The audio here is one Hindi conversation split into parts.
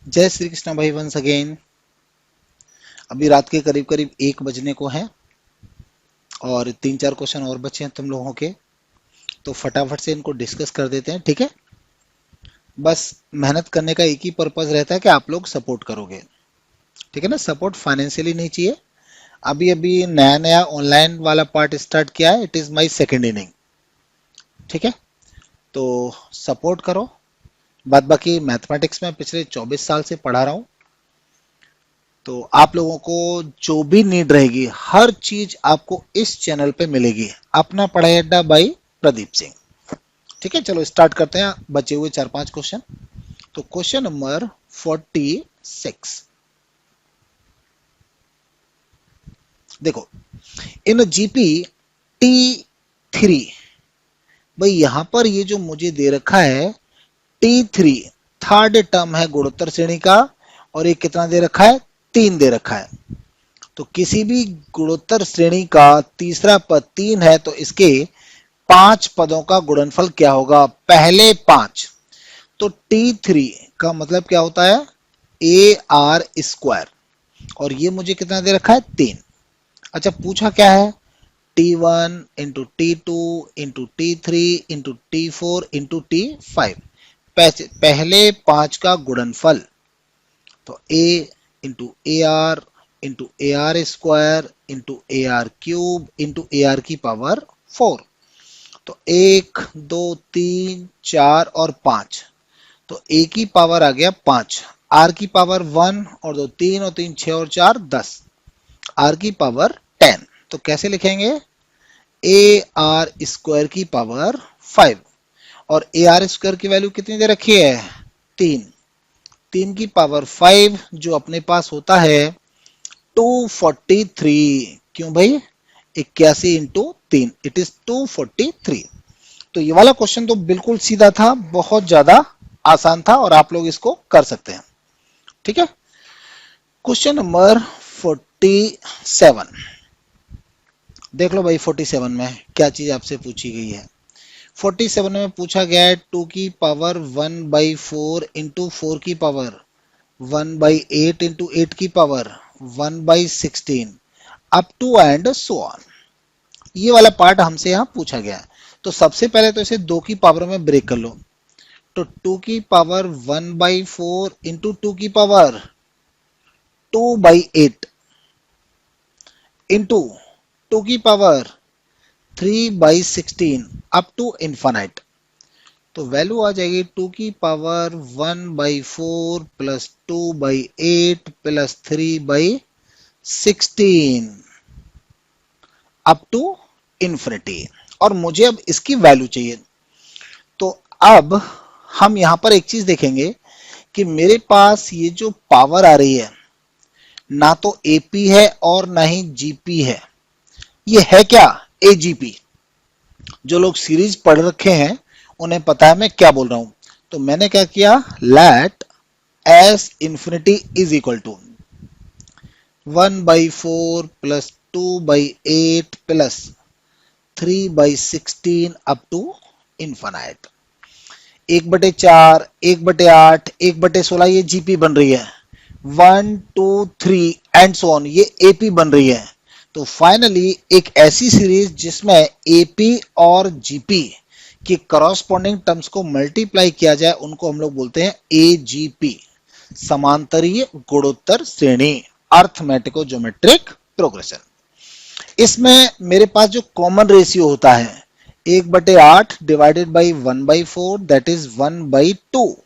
जय श्री कृष्ण भाई वंस अगेन। अभी रात के करीब करीब 1 बजने को है और 3-4 क्वेश्चन और बचे हैं तुम लोगों के, तो फटाफट से इनको डिस्कस कर देते हैं। ठीक है, बस मेहनत करने का एक ही पर्पज रहता है कि आप लोग सपोर्ट करोगे। ठीक है ना, सपोर्ट फाइनेंशियली नहीं चाहिए। अभी अभी नया नया ऑनलाइन वाला पार्ट स्टार्ट किया है, it is my second inning. ठीक है, तो सपोर्ट करो। बाद बाकी मैथमेटिक्स में पिछले 24 साल से पढ़ा रहा हूँ, तो आप लोगों को जो भी नीड रहेगी हर चीज आपको इस चैनल पे मिलेगी। अपना पढ़ाई अड्डा बाई प्रदीप सिंह। ठीक है, चलो स्टार्ट करते हैं बचे हुए 4-5 क्वेश्चन। तो क्वेश्चन नंबर 46, देखो। इन जीपी T3, भाई यहां पर ये जो मुझे दे रखा है T3 थर्ड टर्म है गुणोत्तर श्रेणी का, और ये कितना दे रखा है, 3 दे रखा है। तो किसी भी गुणोत्तर श्रेणी का तीसरा पद 3 है तो इसके 5 पदों का गुणनफल क्या होगा, पहले 5। तो T3 का मतलब क्या होता है, AR², और ये मुझे कितना दे रखा है, 3। अच्छा, पूछा क्या है, T1 into T2 into T3 into T4 into T5, पहले 5 का गुणनफल। तो A into AR into AR² into AR³ into AR की पावर 4। तो 1, 2, 3, 4 और 5, तो A की पावर आ गया 5, R की पावर 1 और 2 3 और 3 6 और 4 10, R की पावर 10। तो कैसे लिखेंगे, AR² की पावर 5, और AR² की वैल्यू कितनी दे रखी है, 3। 3 की पावर 5 जो अपने पास होता है 243। क्यों भाई, 81 इंटू 3, इट इज 243। तो ये वाला क्वेश्चन तो बिल्कुल सीधा था, बहुत ज्यादा आसान था और आप लोग इसको कर सकते हैं। ठीक है, क्वेश्चन नंबर 47, देख लो भाई 47 में क्या चीज आपसे पूछी गई है। 47 में पूछा गया है 2 की पावर 1/4 इंटू 4 की पावर 1/8 इंटू 8 की power 1/16 up to and so on. ये वाला पार्ट हमसे यहाँ पूछा गया है। तो सबसे पहले तो इसे 2 की पावर में ब्रेक कर लो। तो 2 की पावर 1/4 इंटू 2 की पावर 2/8 इंटू 2 की पावर 3/16 अप टू इन्फानाइट। तो वैल्यू आ जाएगी 2 की power 1/4 plus 2/8 plus 3/16 up to infinity. और मुझे अब इसकी वैल्यू चाहिए। तो अब हम यहां पर एक चीज देखेंगे कि मेरे पास ये जो पावर आ रही है ना तो एपी है और ना ही जीपी है, ये है क्या, एजीपी। जो लोग सीरीज पढ़ रखे हैं उन्हें पता है मैं क्या बोल रहा हूं। तो मैंने क्या किया, let S infinity is equal to 1/4 plus 2/8 plus 3/16 up to infinite. 1/4, 1/8, 1/16 ये जीपी बन रही है, 1, 2, 3 एंड सो ऑन ये एपी बन रही है। तो फाइनली एक ऐसी सीरीज जिसमें एपी और जीपी की करॉस्पॉन्डिंग टर्म्स को मल्टीप्लाई किया जाए उनको हम लोग बोलते हैं एजीपी, समांतरीय गुणोत्तर श्रेणी, अर्थमेटिको ज्योमेट्रिक प्रोग्रेशन। इसमें मेरे पास जो कॉमन रेशियो होता है 1/8 डिवाइडेड बाई 1/4 दैट इज 1/2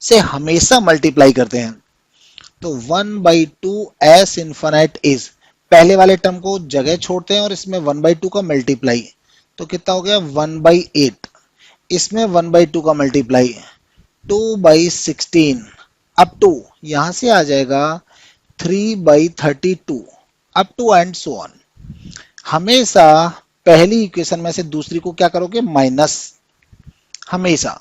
से हमेशा मल्टीप्लाई करते हैं। तो 1/2 एस इन्फिनाइट इज, पहले वाले टर्म को जगह छोड़ते हैं और इसमें 1/2 का मल्टीप्लाई, तो कितना हो गया 1/8, इसमें 1/2 का मल्टीप्लाई 2/16 अप टू, यहां से आ जाएगा 3/32 up to and so on. हमेशा पहली इक्वेशन में से दूसरी को क्या करोगे, माइनस, हमेशा।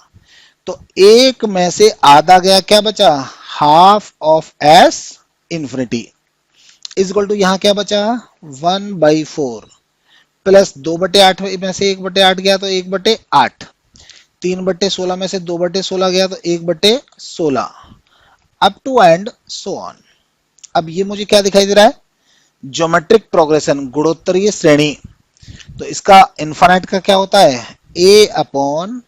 तो एक में से आधा गया, क्या बचा, half of S infinity is equal to, यहां क्या बचा 1/4 प्लस 2/8 में से 1/8 गया तो 1/8, 3/16 में से 2/16 गया तो 1/16 up to and so on. अब ये मुझे क्या दिखाई दे रहा है, ज्योमेट्रिक प्रोग्रेशन, गुणोत्तरीय श्रेणी। तो इसका इन्फिनिट का क्या होता है, a अपॉन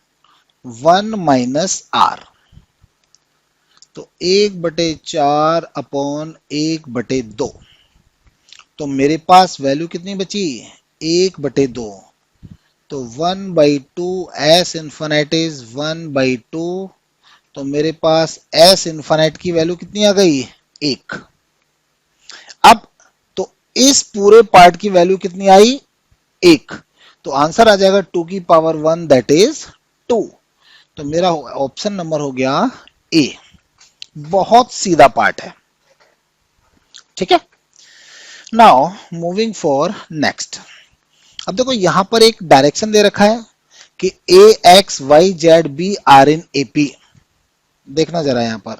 1 माइनस आर। तो 1/4 अपॉन 1/2। तो मेरे पास वैल्यू कितनी बची, 1/2। तो 1/2 एस इन्फिनिट इज 1/2। तो मेरे पास एस इन्फिनिट की वैल्यू कितनी आ गई, 1। अब तो इस पूरे पार्ट की वैल्यू कितनी आई, 1। तो आंसर आ जाएगा 2 की पावर 1 दैट इज 2। तो मेरा ऑप्शन नंबर हो गया ए। बहुत सीधा पार्ट है, ठीक है। Now moving for next. अब देखो यहां पर एक डायरेक्शन दे रखा है कि a x y z b are in AP. देखना जरा यहां पर,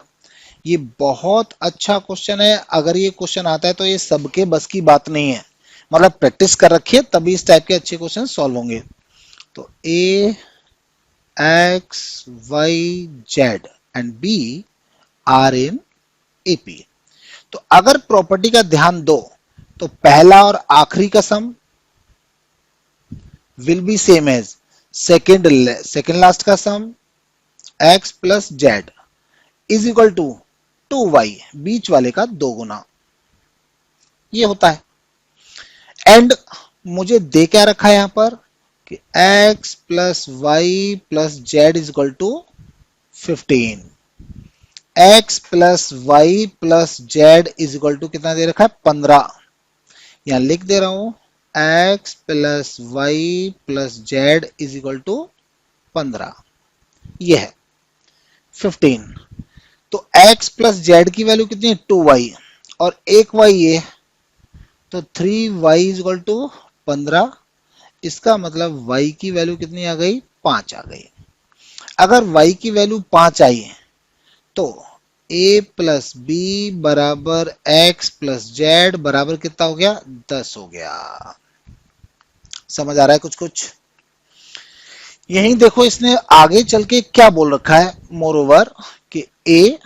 ये बहुत अच्छा क्वेश्चन है। अगर ये क्वेश्चन आता है तो ये सबके बस की बात नहीं है, मतलब प्रैक्टिस कर रखिए तभी इस टाइप के अच्छे क्वेश्चन सॉल्व होंगे। तो a x y z and b are in AP. तो अगर प्रॉपर्टी का ध्यान दो तो पहला और आखिरी का sum will be same as second last का sum x plus z is equal to 2y, बीच वाले का 2 गुना। ये होता है। एंड मुझे दे क्या रखा है यहां पर कि x plus y plus z is equal to 15। x plus y plus z is equal to कितना दे रखा है, 15। यहां लिख दे रहा हूं x plus y plus z is equal to 15। ये है 15। तो x प्लस जेड की वैल्यू कितनी है, 2y और एक y ये, तो 3y इज इक्वल टू 15। इसका मतलब y की वैल्यू कितनी आ गई, 5 आ गई। अगर y की वैल्यू 5 आई तो a प्लस बी बराबर x प्लस जेड बराबर कितना हो गया, 10 हो गया। समझ आ रहा है कुछ कुछ। यही देखो इसने आगे चल के क्या बोल रखा है, मोर ओवर कि a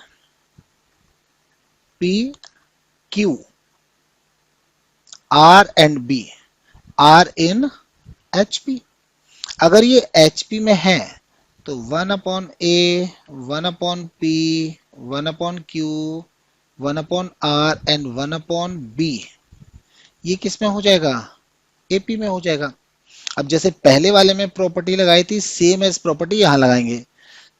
p q r and b are in HP। अगर ये HP में है तो 1 upon a, 1 upon p, 1 upon q, 1 upon r and 1 upon b, ये किस में हो जाएगा, AP में हो जाएगा। अब जैसे पहले वाले में प्रॉपर्टी लगाई थी सेम एज प्रॉपर्टी यहां लगाएंगे।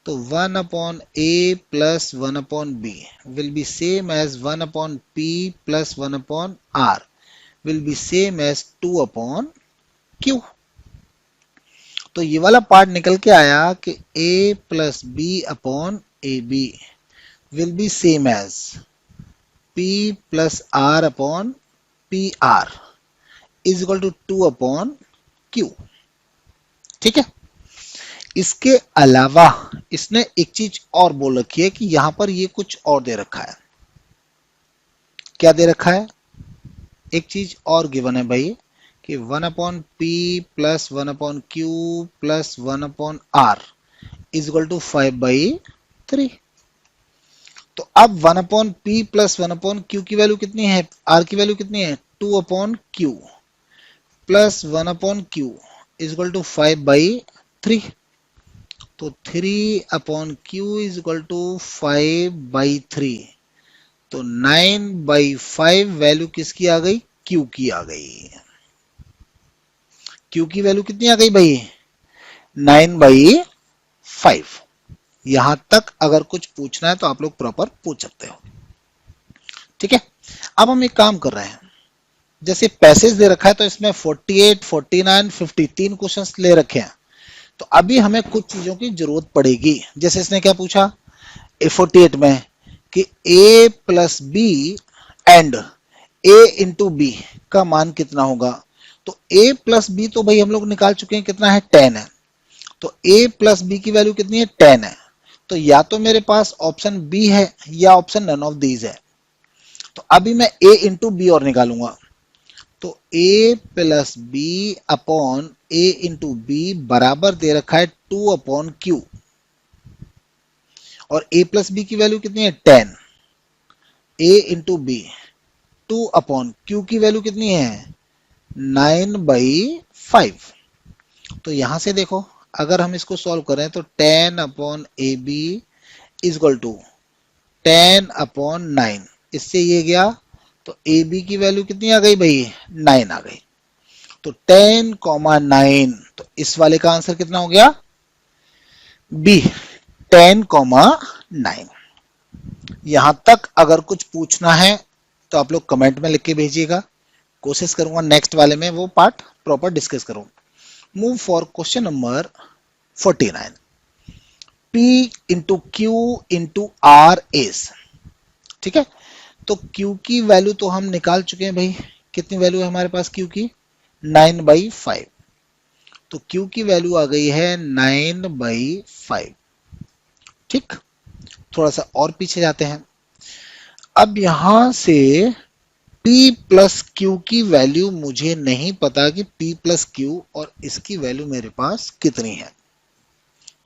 तो 1 upon a plus 1 upon b will be same as 1 upon p plus 1 upon r will be same as 2 upon q. तो ये वाला पार्ट निकल के आया कि a plus b upon a b will be same as p plus r upon p r is equal to 2 upon q. ठीक है। इसके अलावा इसने एक चीज और बोल रखी है कि यहां पर ये कुछ और दे रखा है। क्या दे रखा है, एक चीज और गिवन है भाई कि 1 upon p plus 1 upon q plus 1 upon r is equal to 5/3। तो अब 1 upon p plus 1 upon q की वैल्यू कितनी है, आर की वैल्यू कितनी है, 2 upon q plus 1 upon q is equal to 5/3। तो 3 upon q is equal to 5/3। तो 9/5 वैल्यू किसकी आ गई, क्यू की आ गई। क्यू की वैल्यू कितनी आ गई भाई, 9/5। यहां तक अगर कुछ पूछना है तो आप लोग प्रॉपर पूछ सकते हो। ठीक है। अब हम एक काम कर रहे हैं, जैसे पैसेज दे रखा है तो इसमें 48, 49, 53 क्वेश्चंस ले रखे हैं। तो अभी हमें कुछ चीजों की जरूरत पड़ेगी। जैसे इसने क्या पूछा 48 में कि a plus b and a into b का मान कितना होगा। तो a प्लस बी तो भाई हम लोग निकाल चुके हैं, कितना है, 10 है। तो a प्लस बी की वैल्यू कितनी है, 10 है। तो या तो मेरे पास ऑप्शन बी है या ऑप्शन नन ऑफ दीज है। तो अभी मैं a इंटू बी और निकालूंगा। तो a plus b upon a into b बराबर दे रखा है 2 अपॉन क्यू और a प्लस बी की वैल्यू कितनी है, 10। a into b 2 upon q की वैल्यू कितनी है 9/5। तो यहां से देखो अगर हम इसको सॉल्व करें तो 10 upon a b is equal to 10 upon 9, इससे ये गया तो ए बी की वैल्यू कितनी आ गई भाई 9 आ गई। तो 10,9, तो इस वाले का आंसर कितना हो गया बी 10,9। यहां तक अगर कुछ पूछना है तो आप लोग कमेंट में लिख के भेजिएगा, कोशिश करूंगा नेक्स्ट वाले में वो पार्ट प्रॉपर डिस्कस करूं। Move for question number 49। P into q into r is, ठीक है, तो Q की वैल्यू तो हम निकाल चुके हैं भाई, कितनी वैल्यू है हमारे पास Q की 9/5, तो Q की वैल्यू आ गई है 9/5। ठीक, थोड़ा सा और पीछे जाते हैं। अब यहां से P प्लस Q की वैल्यू मुझे नहीं पता कि P प्लस Q और इसकी वैल्यू मेरे पास कितनी है,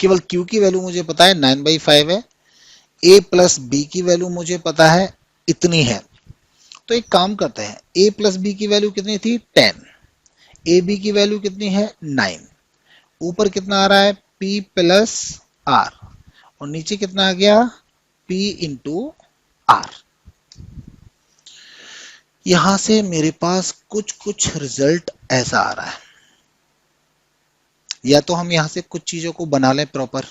केवल Q की वैल्यू मुझे पता है 9/5 है, A प्लस B की वैल्यू मुझे पता है इतनी है। तो एक काम करते हैं, A प्लस B की वैल्यू कितनी थी 10, ए बी की वैल्यू कितनी है 9, ऊपर कितना आ रहा है P प्लस R और नीचे कितना आ गया P इंटू R। यहां से मेरे पास कुछ कुछ रिजल्ट ऐसा आ रहा है, या तो हम यहां से कुछ चीजों को बना लें प्रॉपर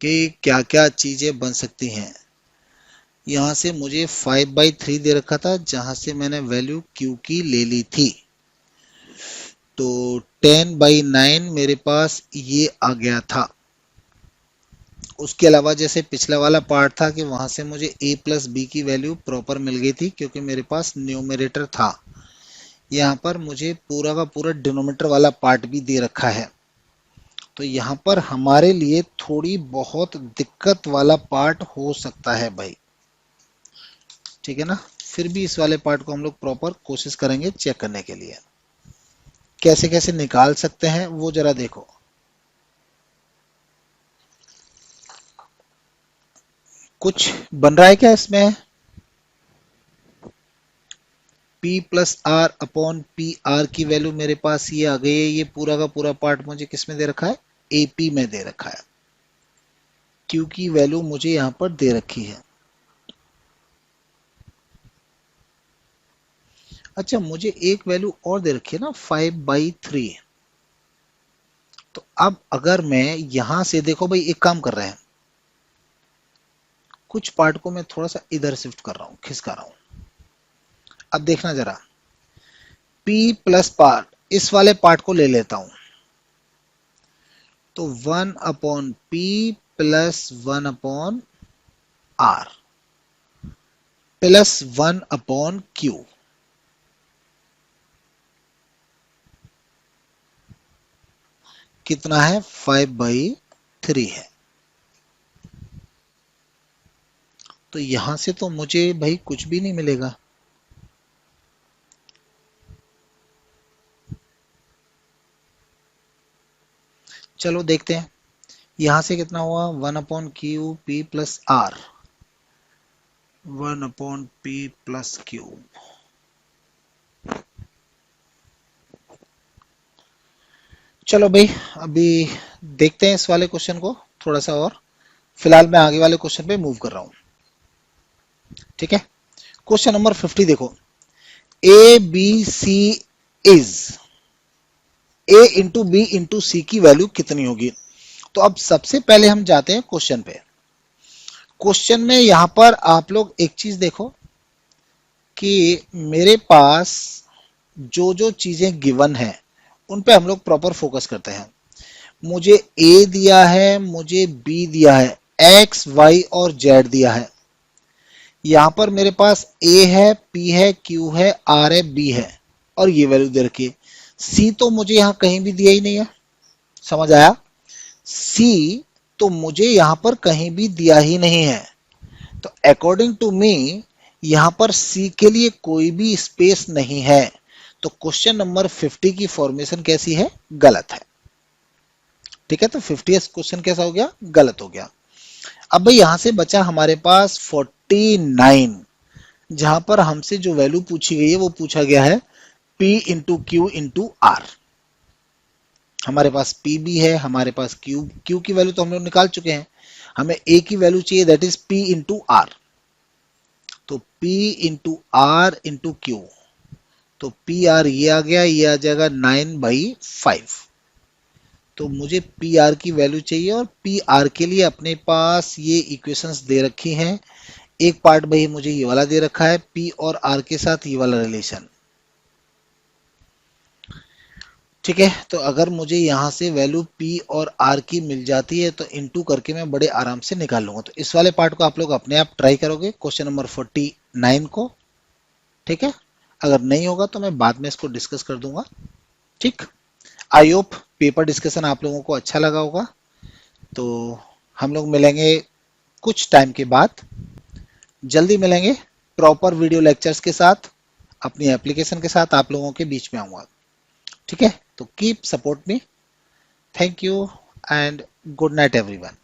कि क्या क्या चीजें बन सकती हैं। यहां से मुझे 5/3 दे रखा था जहां से मैंने वैल्यू Q की ले ली थी, तो 10/9 मेरे पास ये आ गया था। उसके अलावा जैसे पिछला वाला पार्ट था कि वहां से मुझे a प्लस बी की वैल्यू प्रॉपर मिल गई थी क्योंकि मेरे पास न्यूमरेटर था। यहाँ पर मुझे पूरा का पूरा डिनोमिनेटर वाला पार्ट भी दे रखा है, तो यहाँ पर हमारे लिए थोड़ी बहुत दिक्कत वाला पार्ट हो सकता है भाई, ठीक है ना। फिर भी इस वाले पार्ट को हम लोग प्रॉपर कोशिश करेंगे चेक करने के लिए, कैसे कैसे निकाल सकते हैं वो जरा देखो। कुछ बन रहा है क्या इसमें? P plus r upon p r की वैल्यू मेरे पास ये आ गई है, ये पूरा का पूरा पार्ट मुझे किस में दे रखा है AP में दे रखा है। Q की वैल्यू मुझे यहां पर दे रखी है। अच्छा, मुझे एक वैल्यू और दे रखी है ना 5/3, तो अब अगर मैं यहां से देखो भाई एक काम कर रहे हैं, कुछ पार्ट को मैं थोड़ा सा इधर शिफ्ट कर रहा हूं, खिसका रहा हूं। अब देखना जरा, P प्लस पार्ट इस वाले पार्ट को ले लेता हूं, तो 1/P plus 1/R plus 1/Q, कितना है 5/3 है। तो यहां से तो मुझे भाई कुछ भी नहीं मिलेगा, चलो देखते हैं। यहां से कितना हुआ 1/Q P plus R, 1/P plus Q। चलो भाई अभी देखते हैं इस वाले क्वेश्चन को थोड़ा सा और, फिलहाल मैं आगे वाले क्वेश्चन पे मूव कर रहा हूं, ठीक है। क्वेश्चन नंबर 50 देखो, a b c is a into b into c की वैल्यू कितनी होगी। तो अब सबसे पहले हम जाते हैं क्वेश्चन पे। क्वेश्चन में यहां पर आप लोग एक चीज देखो कि मेरे पास जो जो चीजें गिवन है उन पे हम लोग प्रॉपर फोकस करते हैं। मुझे ए दिया है, मुझे बी दिया है, एक्स वाई और जेड दिया है। यहां पर मेरे पास ए है, पी है, क्यू है, आर है, बी है और ये वैल्यू दे रखी है। सी तो मुझे यहां कहीं भी दिया ही नहीं है, समझ आया। सी तो मुझे यहां पर कहीं भी दिया ही नहीं है, तो अकॉर्डिंग टू मी यहां पर सी के लिए कोई भी स्पेस नहीं है, तो क्वेश्चन नंबर 50 की फॉर्मेशन कैसी है, गलत है, ठीक है। तो 50th क्वेश्चन कैसा हो गया, गलत हो गया। अब भाई यहां से बचा हमारे पास T9, जहां पर हमसे जो वैल्यू पूछी गई है वो पूछा गया है P into q into r. हमारे पास P भी है, हमारे पास Q की वैल्यू तो हम लोग निकाल चुके हैं, हमें A की वैल्यू चाहिए, that is P into r. तो P into r into q, तो पी आर ये आ गया, ये आ जाएगा 9/5। तो मुझे पी आर की वैल्यू चाहिए, और पी आर के लिए अपने पास ये इक्वेशंस दे रखी हैं। एक पार्ट भाई मुझे ये वाला दे रखा है, पी और आर के साथ ये वाला रिलेशन। ठीक है, तो अगर मुझे यहां से वैल्यू पी और आर की मिल जाती है तो इनटू करके मैं बड़े आराम से निकाल लूंगा। तो इस वाले पार्ट को आप लोग अपने आप ट्राई करोगे क्वेश्चन नंबर 49 को। ठीक है, अगर नहीं होगा तो मैं बाद में इसको डिस्कस कर दूंगा। ठीक, आई होप पेपर डिस्कशन आप लोगों को अच्छा लगा होगा। तो हम लोग मिलेंगे कुछ टाइम के बाद, जल्दी मिलेंगे प्रॉपर वीडियो लेक्चर्स के साथ, अपनी एप्लीकेशन के साथ आप लोगों के बीच में आऊंगा। ठीक है, तो keep support me. Thank you and good night everyone.